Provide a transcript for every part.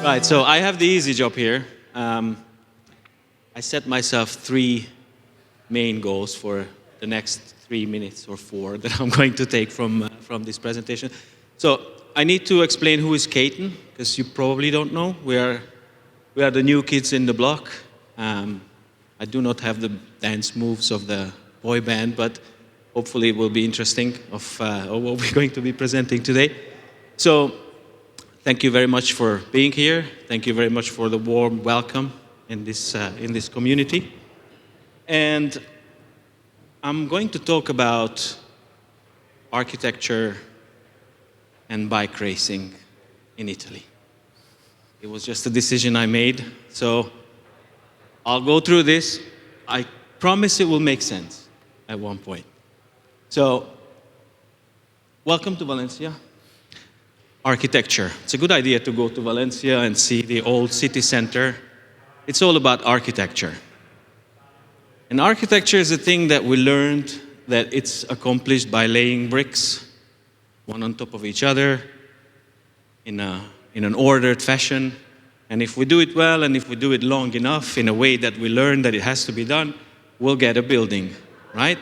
Right, so I have the easy job here. I set myself 3 main goals for the next 3 minutes or 4 that I'm going to take from this presentation. So I need to explain who is Katun, because you probably don't know. We are the new kids in the block. I do not have the dance moves of the boy band, but hopefully it will be interesting of what we're going to be presenting today. So thank you very much for being here. Thank you very much for the warm welcome in this community. And I'm going to talk about architecture and bike racing in Italy. It was just a decision I made. So I'll go through this. I promise it will make sense at one point. So welcome to Valencia. Architecture. It's a good idea to go to Valencia and see the old city center. It's all about architecture. And architecture is a thing that we learned that it's accomplished by laying bricks, one on top of each other, in an ordered fashion. And if we do it well, and if we do it long enough, in a way that we learn that it has to be done, we'll get a building, right?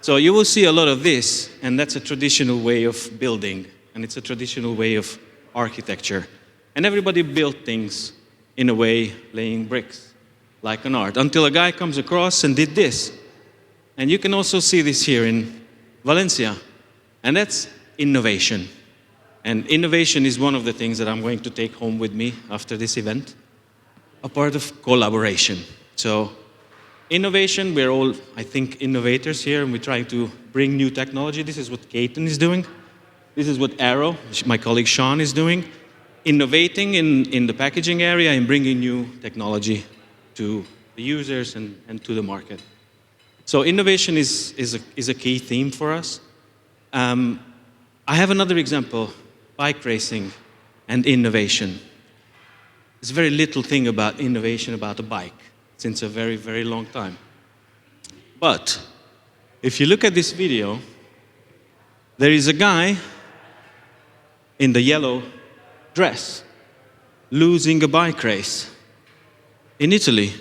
So you will see a lot of this, and that's a traditional way of building, and it's a traditional way of architecture. And everybody built things in a way, laying bricks, like an art, until a guy comes across and did this. And you can also see this here in Valencia, and that's innovation. And innovation is one of the things that I'm going to take home with me after this event, a part of collaboration. So innovation, we're all, I think, innovators here, and we're trying to bring new technology. This is what Katun is doing. This is what Arrow, my colleague Shaan, is doing. Innovating in the packaging area and bringing new technology to the users and to the market. So innovation is a key theme for us. I have another example, bike racing and innovation. There's very little thing about innovation about a bike since a very, very long time. But if you look at this video, there is a guy in the yellow dress losing a bike race in Italy.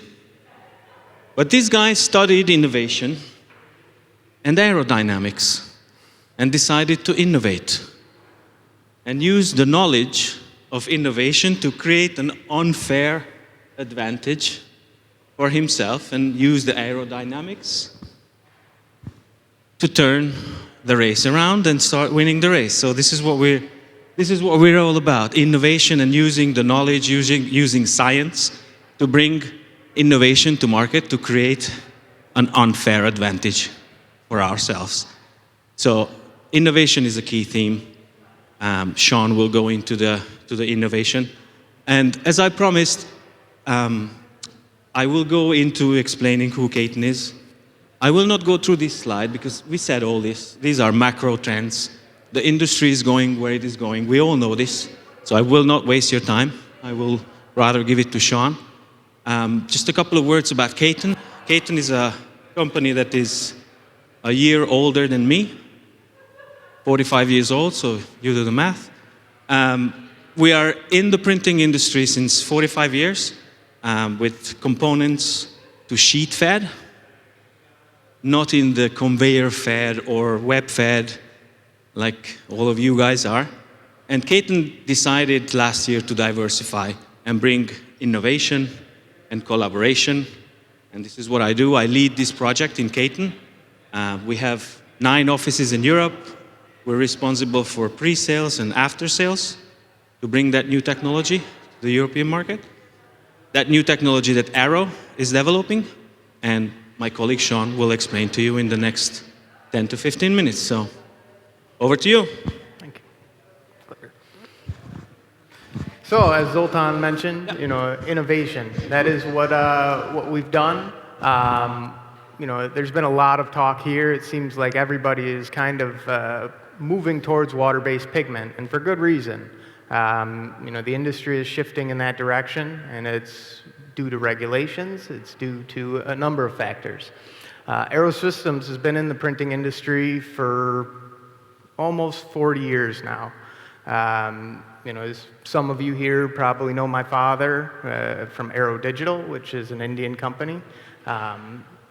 But this guy studied innovation and aerodynamics and decided to innovate and use the knowledge of innovation to create an unfair advantage for himself and use the aerodynamics to turn the race around and start winning the race. So this is what we're all about, innovation and using the knowledge, using science to bring innovation to market to create an unfair advantage for ourselves. So innovation is a key theme. Shaan will go into the innovation. And as I promised, I will go into explaining who Katun is. I will not go through this slide because we said all this. These are macro trends. The industry is going where it is going. We all know this. So I will not waste your time. I will rather give it to Shaan. Just a couple of words about Katun. Katun is a company that is a year older than me, 45 years old, so you do the math. We are in the printing industry since 45 years, with components to sheet fed, not in the conveyor fed or web fed like all of you guys are. And Katun decided last year to diversify and bring innovation and collaboration. And this is what I do. I lead this project in Katun. We have 9 offices in Europe. We're responsible for pre-sales and after-sales to bring that new technology to the European market. That new technology that Arrow is developing, and my colleague Shaan will explain to you in the next 10 to 15 minutes. So over to you. Thank you. So as Zoltan mentioned, innovation. That is what we've done. There's been a lot of talk here. It seems like everybody is kind of moving towards water-based pigment, and for good reason. The industry is shifting in that direction, and it's due to regulations. It's due to a number of factors. Aero Systems has been in the printing industry for almost 40 years now. As some of you here probably know my father from Aero Digital, which is an Indian company.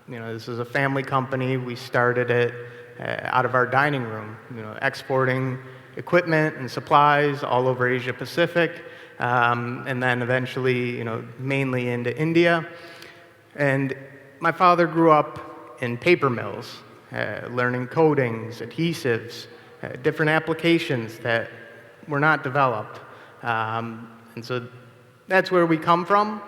This is a family company. We started it out of our dining room, exporting equipment and supplies all over Asia Pacific, and then eventually, mainly into India. And my father grew up in paper mills, learning coatings, adhesives, different applications that were not developed. And so that's where we come from.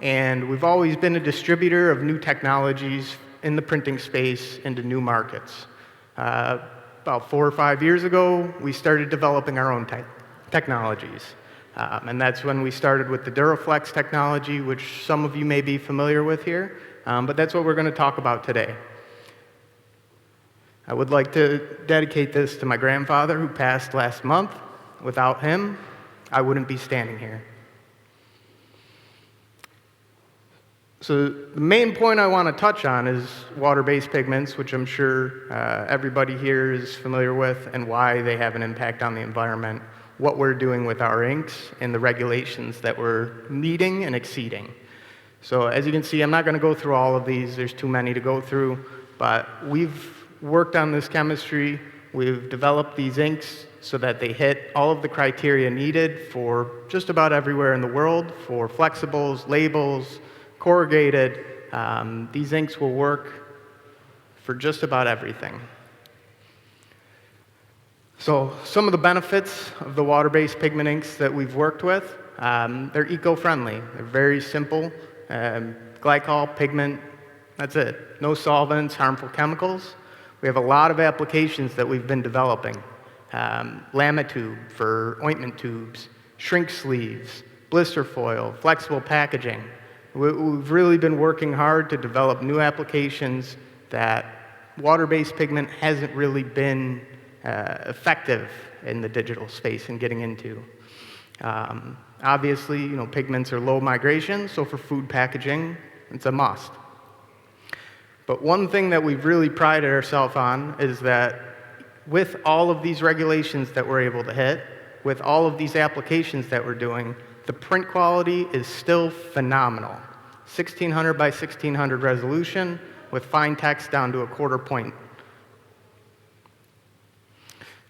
And we've always been a distributor of new technologies in the printing space into new markets. About 4 or 5 years ago, we started developing our own technologies. And that's when we started with the Duraflex technology, which some of you may be familiar with here. But that's what we're going to talk about today. I would like to dedicate this to my grandfather, who passed last month. Without him, I wouldn't be standing here. So the main point I want to touch on is water-based pigments, which I'm sure everybody here is familiar with, and why they have an impact on the environment, what we're doing with our inks, and the regulations that we're meeting and exceeding. So as you can see, I'm not going to go through all of these. There's too many to go through. But we've worked on this chemistry. We've developed these inks so that they hit all of the criteria needed for just about everywhere in the world, for flexibles, labels, corrugated. These inks will work for just about everything. So some of the benefits of the water-based pigment inks that we've worked with, they're eco-friendly. They're very simple. Glycol, pigment, that's it. No solvents, harmful chemicals. We have a lot of applications that we've been developing. Lamitube for ointment tubes, shrink sleeves, blister foil, flexible packaging. We've really been working hard to develop new applications that water-based pigment hasn't really been effective in the digital space and getting into. Obviously, pigments are low migration, so for food packaging, it's a must. But one thing that we've really prided ourselves on is that with all of these regulations that we're able to hit, with all of these applications that we're doing, the print quality is still phenomenal. 1600 by 1600 resolution with fine text down to a quarter point.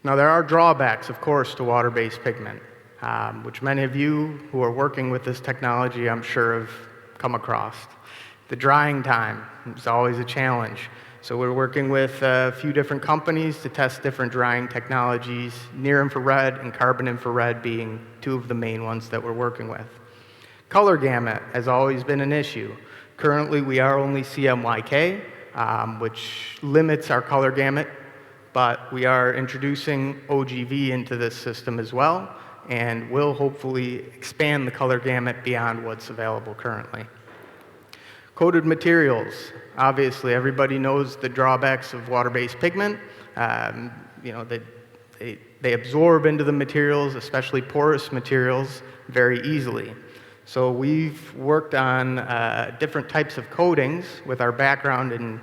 Now, there are drawbacks, of course, to water-based pigment, which many of you who are working with this technology, I'm sure, have come across. The drying time is always a challenge. So we're working with a few different companies to test different drying technologies, near-infrared and carbon infrared being two of the main ones that we're working with. Color gamut has always been an issue. Currently, we are only CMYK, which limits our color gamut, but we are introducing OGV into this system as well, and will hopefully expand the color gamut beyond what's available currently. Coated materials. Obviously, everybody knows the drawbacks of water-based pigment. They absorb into the materials, especially porous materials, very easily. So we've worked on different types of coatings with our background in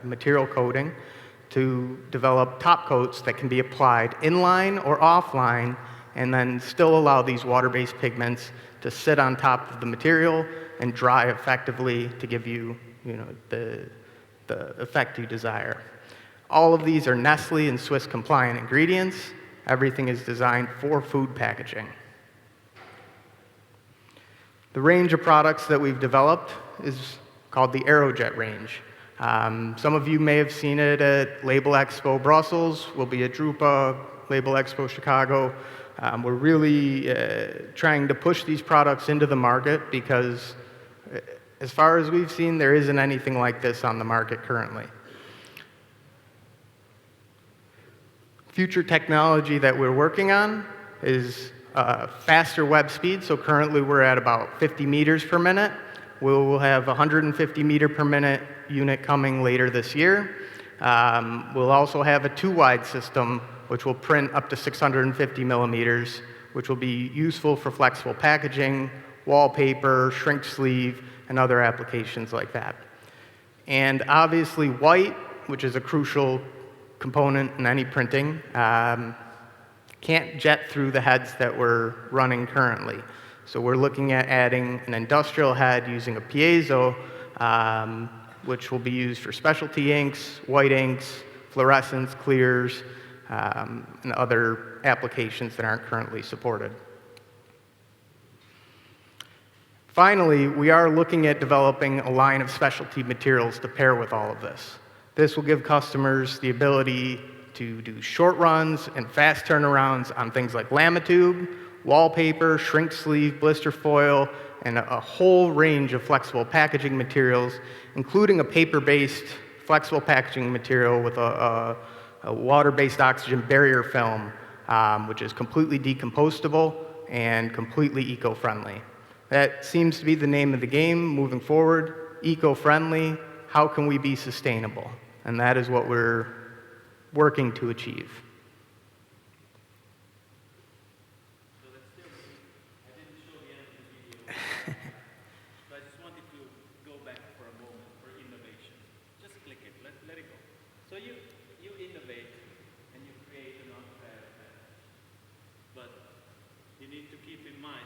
material coating to develop top coats that can be applied inline or offline, and then still allow these water-based pigments to sit on top of the material and dry effectively to give you, the effect you desire. All of these are Nestle and Swiss compliant ingredients. Everything is designed for food packaging. The range of products that we've developed is called the Aerojet range. Some of you may have seen it at Label Expo Brussels. We'll be at Drupa, Label Expo Chicago. We're really trying to push these products into the market because, as far as we've seen, there isn't anything like this on the market currently. Future technology that we're working on is faster web speed. So currently we're at about 50 meters per minute. We'll have 150 meter per minute unit coming later this year. We'll also have a 2-wide system, which will print up to 650 millimeters, which will be useful for flexible packaging, wallpaper, shrink sleeve, and other applications like that. And obviously white, which is a crucial component in any printing, can't jet through the heads that we're running currently. So we're looking at adding an industrial head using a piezo, which will be used for specialty inks, white inks, fluorescents, clears, and other applications that aren't currently supported. Finally, we are looking at developing a line of specialty materials to pair with all of this. This will give customers the ability to do short runs and fast turnarounds on things like Lamitube, wallpaper, shrink sleeve, blister foil, and a whole range of flexible packaging materials, including a paper-based flexible packaging material with a water-based oxygen barrier film, which is completely decompostable and completely eco-friendly. That seems to be the name of the game moving forward, eco-friendly. How can we be sustainable? And that is what we're working to achieve. I didn't show the end of the video, so I just wanted to go back for a moment for innovation. Just click it, let it go. So you innovate and you create an unfair advantage. But you need to keep in mind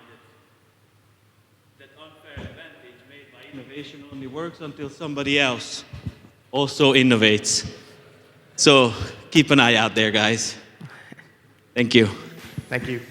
that unfair advantage made by innovation only works until somebody else also innovates. So keep an eye out there, guys. Thank you. Thank you.